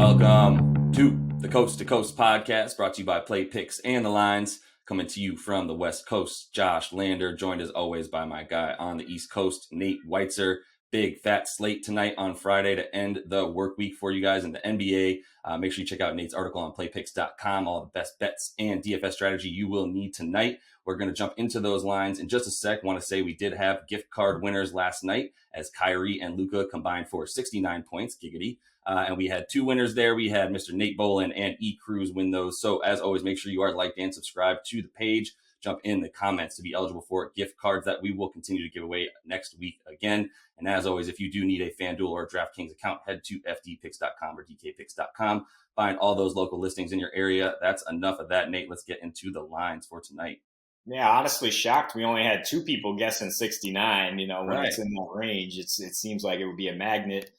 Welcome to the Coast to Coast podcast, brought to you by Play Picks and the Lines, coming to you from the West Coast. Josh Lander, joined as always by my guy on the East Coast, Nate Weitzer. Big fat slate tonight on Friday to end the work week for you guys in the NBA. Make sure you check out Nate's article on playpicks.com, all the best bets and DFS strategy you will need tonight. We're going to jump into those lines in just a sec. Want to say we did have gift card winners last night as Kyrie and Luka combined for 69 points, giggity. And we had two winners there. We had Mr. Nate Bolin and E. Cruz win those. So as always, make sure you are liked and subscribed to the page. Jump in the comments to be eligible for gift cards that we will continue to give away next week again. And as always, if you do need a FanDuel or DraftKings account, head to fdpicks.com or dkpicks.com. Find all those local listings in your area. That's enough of that, Nate. Let's get into the lines for tonight. Yeah, honestly shocked. We only had two people guessing 69. When Right. It's in that range, it seems like it would be a magnet.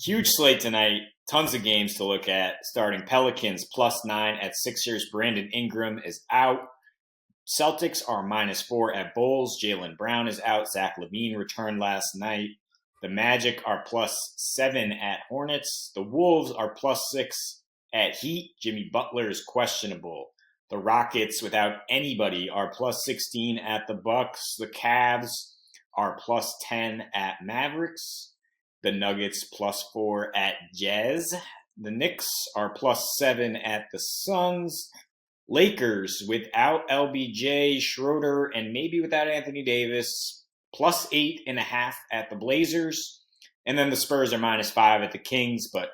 Huge slate tonight. Tons of games to look at. Starting Pelicans +9 at Sixers. Brandon Ingram is out. Celtics are -4 at Bulls. Jaylen Brown is out. Zach LaVine returned last night. The Magic are +7 at Hornets. The Wolves are +6 at Heat. Jimmy Butler is questionable. The Rockets, without anybody, are +16 at the Bucks. The Cavs are +10 at Mavericks. The Nuggets +4 at Jazz. The Knicks are +7 at the Suns. Lakers, without LBJ, Schroeder, and maybe without Anthony Davis, +8.5 at the Blazers. And then the Spurs are -5 at the Kings. But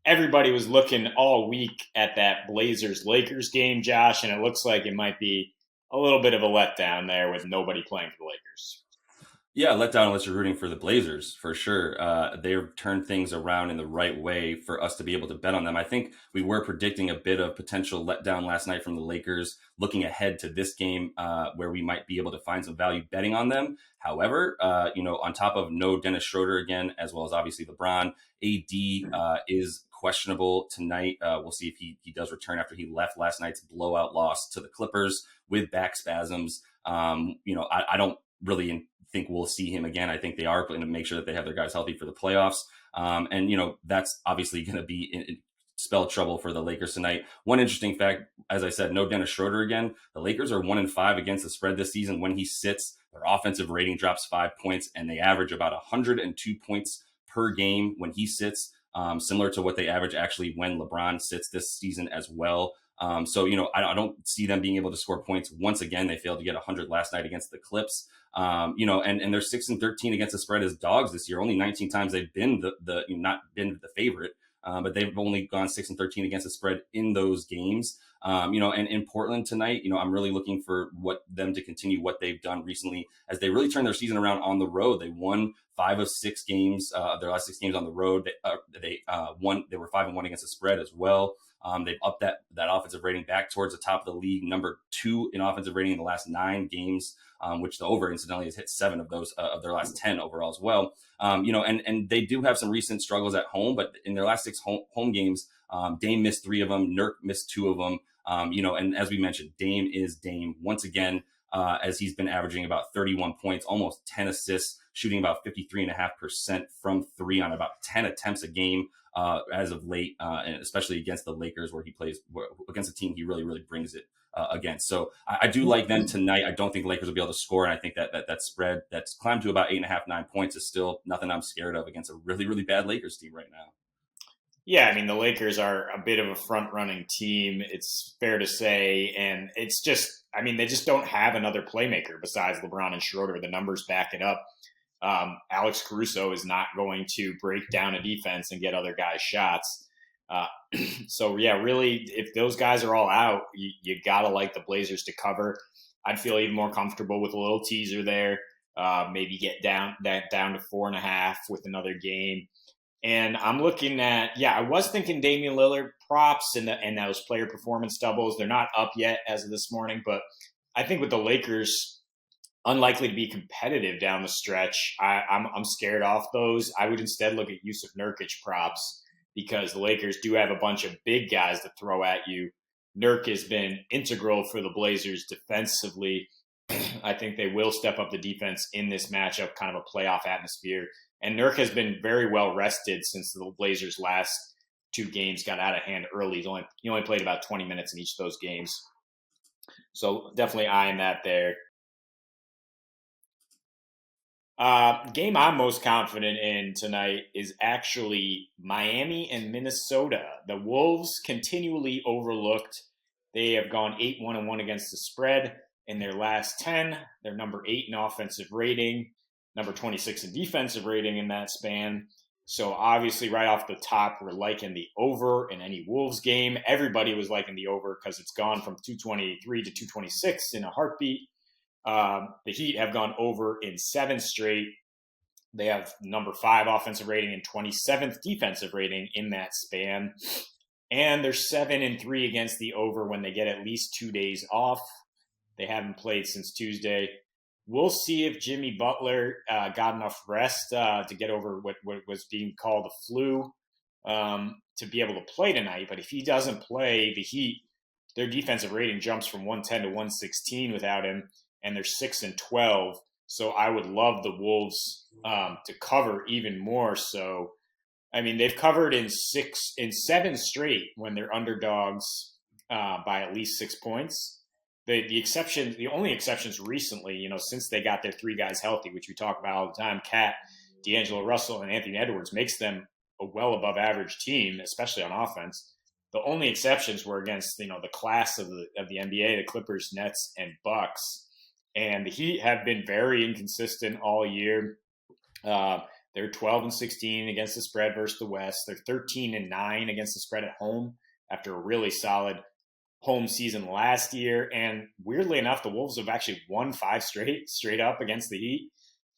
everybody was looking all week at that Blazers-Lakers game, Josh, and it looks like it might be a little bit of a letdown there with nobody playing for the Lakers. Yeah, letdown unless you're rooting for the Blazers, for sure. They've turned things around in the right way for us to be able to bet on them. I think we were predicting a bit of potential letdown last night from the Lakers, looking ahead to this game where we might be able to find some value betting on them. However, on top of no Dennis Schroeder again, as well as obviously LeBron, AD is questionable tonight. We'll see if he does return after he left last night's blowout loss to the Clippers with back spasms. I don't really think we'll see him again. I think they are going to make sure that they have their guys healthy for the playoffs. That's obviously going to be spell trouble for the Lakers tonight. One interesting fact, as I said, no Dennis Schroeder again. The Lakers are 1-5 against the spread this season. When he sits, their offensive rating drops 5 points, and they average about 102 points per game when he sits, similar to what they average actually when LeBron sits this season as well. I don't see them being able to score points. Once again, they failed to get 100 last night against the Clips. And they're 6-13 against the spread as dogs this year. Only 19 times they've been not been the favorite, but they've only gone 6-13 against the spread in those games. And in Portland tonight, I'm really looking for them to continue what they've done recently as they really turned their season around on the road. They won 5 of 6 games, their last 6 games on the road. They were 5-1 against the spread as well. They've upped that offensive rating back towards the top of the league, number 2 in offensive rating in the last 9 games, which the over incidentally has hit 7 of those of their last 10 overall as well. And they do have some recent struggles at home, but in their last 6 home games, Dame missed 3 of them, Nurk missed 2 of them. And as we mentioned, Dame is Dame once again, as he's been averaging about 31 points, almost 10 assists, shooting about 53.5% from 3 on about 10 attempts a game. As of late, and especially against the Lakers, where he plays against a team he really, really brings it against. So I do like them tonight. I don't think the Lakers will be able to score, and I think that spread that's climbed to about 8.5, 9 points is still nothing I'm scared of against a really, really bad Lakers team right now. Yeah, I mean, the Lakers are a bit of a front-running team, it's fair to say, and it's just, they just don't have another playmaker besides LeBron and Schroeder. The numbers back it up. Alex Caruso is not going to break down a defense and get other guys shots. So, yeah, really, if those guys are all out, you got to like the Blazers to cover. I'd feel even more comfortable with a little teaser there, maybe get down to 4.5 with another game. And I'm looking at, I was thinking Damian Lillard props and those player performance doubles. They're not up yet as of this morning, but I think with the Lakers unlikely to be competitive down the stretch, I'm scared off those. I would instead look at Yusuf Nurkic props because the Lakers do have a bunch of big guys to throw at you. Nurk has been integral for the Blazers defensively. I think they will step up the defense in this matchup, kind of a playoff atmosphere. And Nurk has been very well rested since the Blazers last two games got out of hand early. He only played about 20 minutes in each of those games. So definitely eyeing that there. Game I'm most confident in tonight is actually Miami and Minnesota. The Wolves continually overlooked. They have gone 8-1-1 against the spread in their last 10. They're number 8 in offensive rating, number 26 in defensive rating in that span. So obviously, right off the top, we're liking the over in any Wolves game. Everybody was liking the over because it's gone from 223 to 226 in a heartbeat. The Heat have gone over in 7 straight. They have number 5 offensive rating and 27th defensive rating in that span. And they're 7-3 against the over when they get at least 2 days off. They haven't played since Tuesday. We'll see if Jimmy Butler got enough rest to get over what was being called the flu to be able to play tonight. But if he doesn't play, the Heat, their defensive rating jumps from 110 to 116 without him, and they're 6-12. So I would love the Wolves to cover even more. So, I mean, they've covered in 7 straight when they're underdogs by at least 6 points. The only exceptions recently, since they got their 3 guys healthy, which we talk about all the time, Cat, D'Angelo Russell, and Anthony Edwards, makes them a well above average team, especially on offense. The only exceptions were against, the class of the NBA, the Clippers, Nets, and Bucks. And the Heat have been very inconsistent all year. They're 12-16 against the spread versus the West. They're 13-9 against the spread at home after a really solid home season last year. And weirdly enough, the Wolves have actually won 5 straight up against the Heat.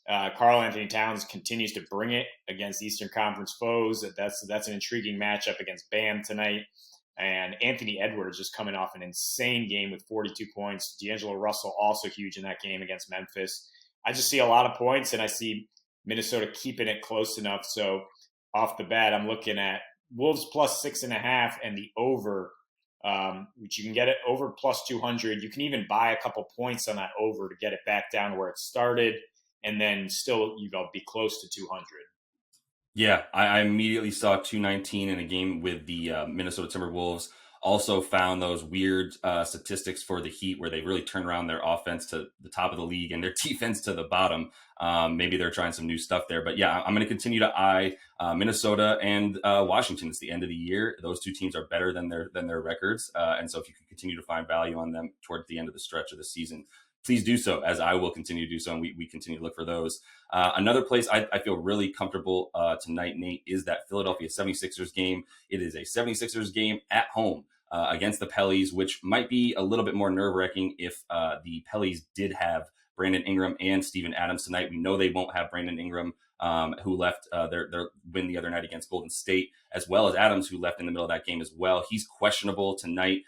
Karl Anthony Towns continues to bring it against Eastern Conference foes. That's an intriguing matchup against Bam tonight. And Anthony Edwards just coming off an insane game with 42 points. D'Angelo Russell also huge in that game against Memphis. I just see a lot of points, and I see Minnesota keeping it close enough. So off the bat, I'm looking at Wolves plus 6.5 and the over, which you can get it over plus 200. You can even buy a couple points on that over to get it back down to where it started, and then still be close to 200. Yeah, I immediately saw 219 in a game with the Minnesota Timberwolves. Also found those weird statistics for the Heat where they really turn around their offense to the top of the league and their defense to the bottom. Maybe they're trying some new stuff there. But yeah, I'm going to continue to eye Minnesota and Washington. It's the end of the year. Those 2 teams are better than their records. And so if you can continue to find value on them towards the end of the stretch of the season, please do so, as I will continue to do so, and we continue to look for those. Another place I feel really comfortable tonight, Nate, is that Philadelphia 76ers game. It is a 76ers game at home against the Pellies, which might be a little bit more nerve-wracking if the Pellies did have Brandon Ingram and Steven Adams tonight. We know they won't have Brandon Ingram, who left their win the other night against Golden State, as well as Adams, who left in the middle of that game as well. He's questionable tonight.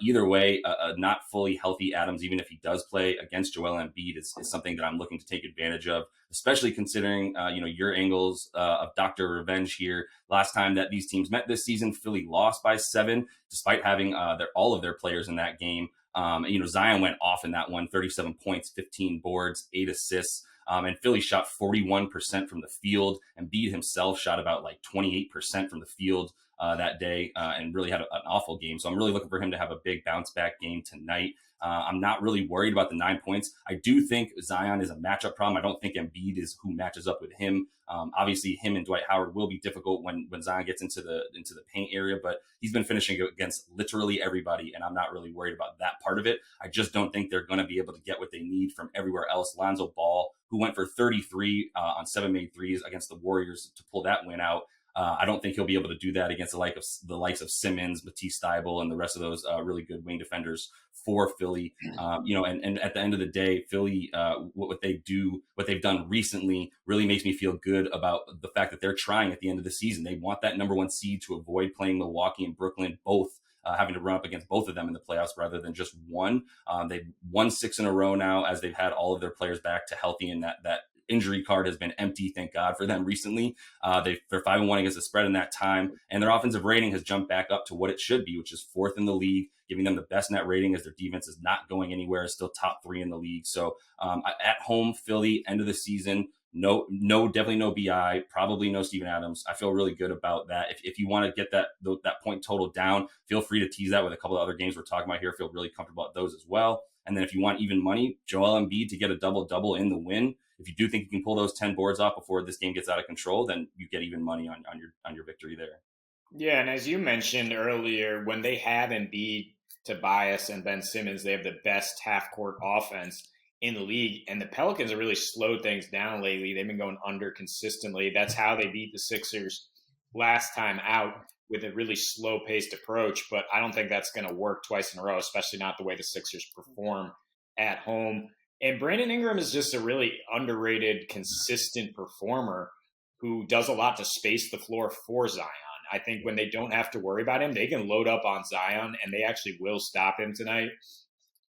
Either way, not fully healthy Adams, even if he does play against Joel Embiid, is something that I'm looking to take advantage of, especially considering, your angles of Dr. Revenge here. Last time that these teams met this season, Philly lost by 7, despite having all of their players in that game. Zion went off in that one, 37 points, 15 boards, 8 assists. And Philly shot 41% from the field. Embiid himself shot about 28% from the field that day and really had an awful game. So I'm really looking for him to have a big bounce back game tonight. I'm not really worried about the 9 points. I do think Zion is a matchup problem. I don't think Embiid is who matches up with him. Obviously, him and Dwight Howard will be difficult when Zion gets into the paint area, but he's been finishing against literally everybody, and I'm not really worried about that part of it. I just don't think they're going to be able to get what they need from everywhere else. Lonzo Ball, who went for 33 on 7 made threes against the Warriors to pull that win out. I don't think he'll be able to do that against the likes of Simmons, Matisse Thybulle, and the rest of those really good wing defenders for Philly. And at the end of the day, Philly, what they've done recently really makes me feel good about the fact that they're trying at the end of the season. They want that number 1 seed to avoid playing Milwaukee and Brooklyn, both having to run up against both of them in the playoffs rather than just one. They've won 6 in a row now as they've had all of their players back to healthy, and that injury card has been empty, thank God for them recently. They're 5-1 against the spread in that time, and their offensive rating has jumped back up to what it should be, which is 4th in the league, giving them the best net rating as their defense is not going anywhere, is still top 3 in the league. So at home, Philly, end of the season, Definitely no BI, probably no Steven Adams. I feel really good about that. If you want to get that point total down, feel free to tease that with a couple of other games we're talking about here. Feel really comfortable about those as well. And then if you want even money, Joel Embiid to get a double-double in the win. If you do think you can pull those 10 boards off before this game gets out of control, then you get even money on your victory there. Yeah, and as you mentioned earlier, when they have Embiid, Tobias, and Ben Simmons, they have the best half-court offense in the league. And the Pelicans have really slowed things down lately. They've been going under consistently. That's how they beat the Sixers last time out, with a really slow-paced approach. But I don't think that's going to work twice in a row, especially not the way the Sixers perform at home. And Brandon Ingram is just a really underrated, consistent performer who does a lot to space the floor for Zion. I think when they don't have to worry about him, they can load up on Zion, and they actually will stop him tonight,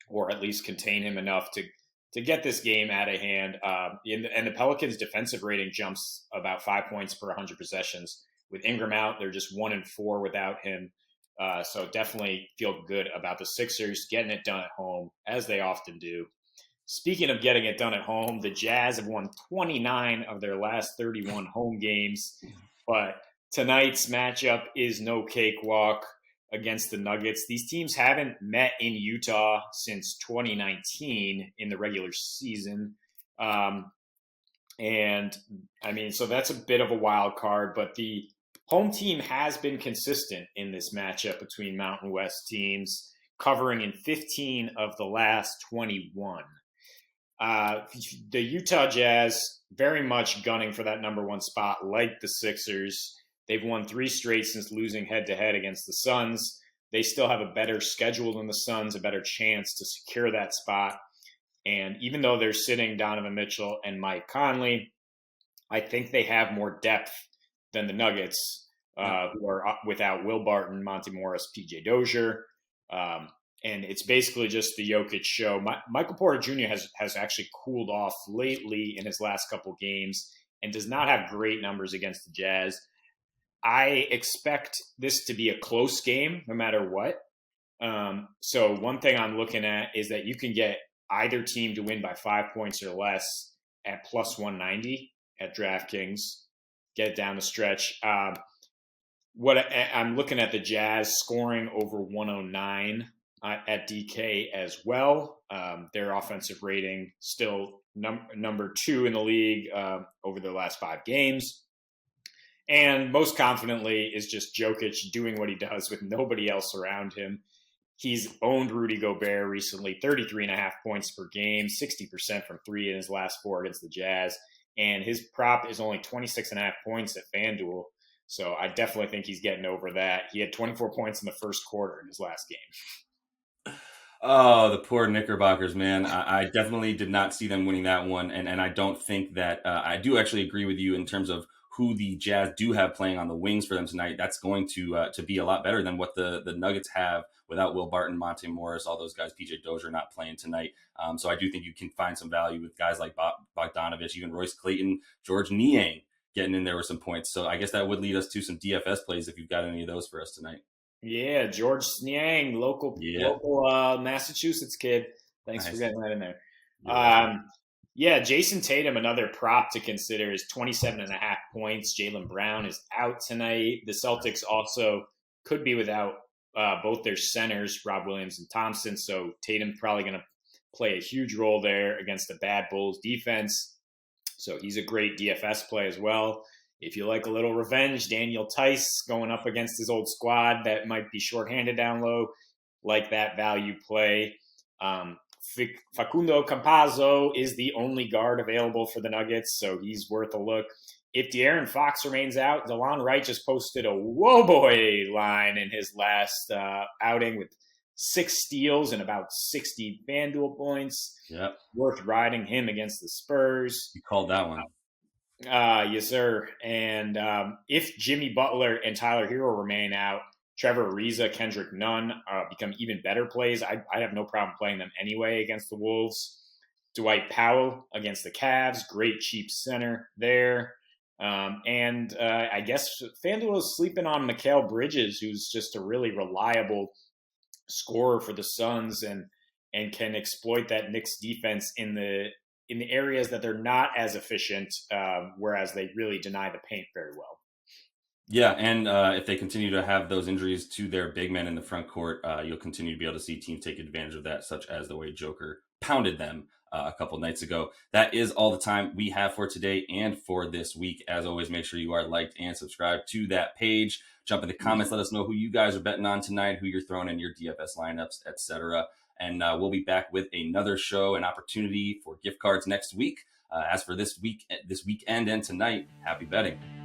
or at least contain him enough to get this game out of hand. And the Pelicans' defensive rating jumps about 5 points per 100 possessions. With Ingram out, they're just 1-4 without him. So definitely feel good about the Sixers getting it done at home, as they often do. Speaking of getting it done at home, the Jazz have won 29 of their last 31 home games, but tonight's matchup is no cakewalk against the Nuggets. These teams haven't met in Utah since 2019 in the regular season. And I mean, so that's a bit of a wild card, but the home team has been consistent in this matchup between Mountain West teams, covering in 15 of the last 21. The Utah Jazz very much gunning for that number one spot, like the Sixers. They've won 3 straight since losing head-to-head against the Suns. They still have a better schedule than the Suns, a better chance to secure that spot. And even though they're sitting Donovan Mitchell and Mike Conley, I think they have more depth than the Nuggets, who are without Will Barton, Monty Morris, PJ Dozier. And it's basically just the Jokic show. Michael Porter Jr. has actually cooled off lately in his last couple games and does not have great numbers against the Jazz. I expect this to be a close game no matter what. So one thing I'm looking at is that you can get either team to win by 5 points or less at plus 190 at DraftKings. Get it down the stretch. What I'm looking at the Jazz scoring over 109 at DK as well. Their offensive rating still number 2 in the league over the last 5 games. And most confidently is just Jokic doing what he does with nobody else around him. He's owned Rudy Gobert recently, 33.5 points per game, 60% from 3 in his last 4 against the Jazz. And his prop is only 26.5 points at FanDuel. So I definitely think he's getting over that. He had 24 points in the first quarter in his last game. Oh, the poor Knickerbockers, man. I definitely did not see them winning that one. And I don't think that I do actually agree with you in terms of who the Jazz do have playing on the wings for them tonight. That's going to be a lot better than what the Nuggets have without Will Barton, Monte Morris, all those guys, PJ Dozier not playing tonight. So I do think you can find some value with guys like Bogdanovich, even Royce Clayton, George Niang getting in there with some points. So I guess that would lead us to some DFS plays if you've got any of those for us tonight. Yeah, George Niang, local Massachusetts kid. Thanks for getting that in there. Yeah, Jason Tatum, another prop to consider, is 27.5 points. Jaylen Brown is out tonight. The Celtics also could be without both their centers, Rob Williams and Thompson. So Tatum's probably going to play a huge role there against the bad Bulls defense. So he's a great DFS play as well. If you like a little revenge, Daniel Tice going up against his old squad that might be shorthanded down low, like that value play. Facundo Campazzo is the only guard available for the Nuggets, so he's worth a look. If De'Aaron Fox remains out, DeLon Wright just posted a whoa boy line in his last outing with 6 steals and about 60 FanDuel points. Yep. Worth riding him against the Spurs. You called that one. Yes, sir. And if Jimmy Butler and Tyler Hero remain out, Trevor Ariza, Kendrick Nunn become even better plays. I have no problem playing them anyway against the Wolves. Dwight Powell against the Cavs, great cheap center there. And I guess FanDuel is sleeping on Mikal Bridges, who's just a really reliable scorer for the Suns and can exploit that Knicks defense in the in the areas that they're not as efficient, whereas they really deny the paint very well. Yeah, and if they continue to have those injuries to their big men in the front court, you'll continue to be able to see teams take advantage of that, such as the way Joker pounded them a couple nights ago. That is all the time we have for today and for this week. As always, make sure you are liked and subscribed to that page. Jump in the comments, let us know who you guys are betting on tonight, who you're throwing in your DFS lineups, etc. And we'll be back with another show and opportunity for gift cards next week. As for this weekend and tonight, happy betting.